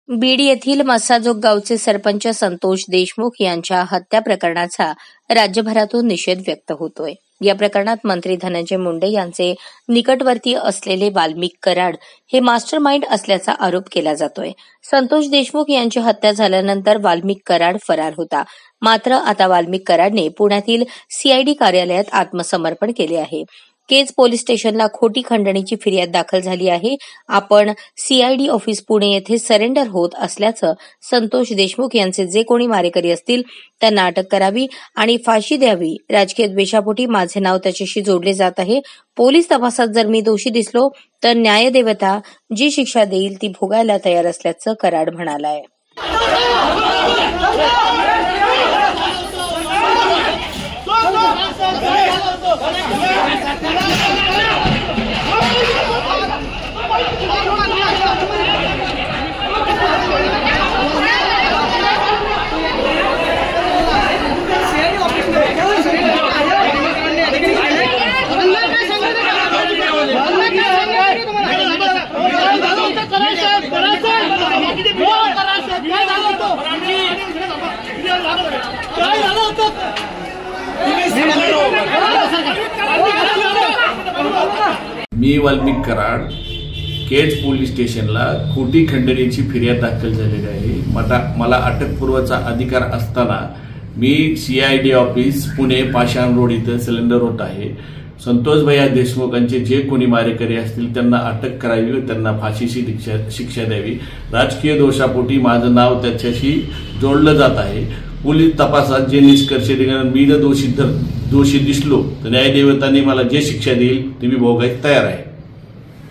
बीड येथील मस्साजोग गावचे सरपंच संतोष देशमुख यांच्या हत्या प्रकरणाचा राज्यभरातून निषेध व्यक्त होतोय। या प्रकरणात मंत्री धनंजय मुंडे यांचे निकटवर्तीय असलेले वाल्मिक कराड हे मास्टरमाइंड असल्याचा आरोप केला जातोय। संतोष देशमुख यांची हत्या झाल्यानंतर वाल्मिक कराड फरार होता। मात्र आता वाल्मिक कराडने पुण्यातील सीआयडी कार्यालयात आत्मसमर्पण केले आहे। केज पोलीस स्टेशनला खोटी खंडणीची फिर्याद दाखल झाली आहे। आपण सीआयडी ऑफिस पुणे येथे सरेंडर होत असल्याचं संतोष देशमुख यांचे जे कोणी मारेकरी असतील त्यांना अटक करावी आणि फाशी द्यावी। राजकीय द्वेषापोटी माझे नाव त्याच्याशी जोडले जात आहे। पोलीस तपासात जर मी दोषी दिसलो तर न्यायदेवता जी शिक्षा देईल ती भोगायला तयार असल्याचं कराड म्हणालाय। मी वाल्मिक कराड केज पोलीस स्टेशनला खोटी खंडणीची फिर्याद दाखल झालेली आहे। मला अटकपूर्वचा अधिकार असताना मी सीआयडी ऑफिस पुणे पाषाण रोड इथं सिलेंडर होत आहे। संतोष भैया देशमुखांचे जे कोणी मारेकरी असतील त्यांना अटक करावी व त्यांना फाशीची शिक्षा द्यावी। राजकीय दोषापोटी माझं नाव त्याच्याशी जोडलं जात आहे। पोलीस तपासात जे निष्कर्ष निघाले मी जर दोषी दिसलो तर न्यायदेवतांनी मला जे शिक्षा देईल ती मी भोगायला तयार आहे।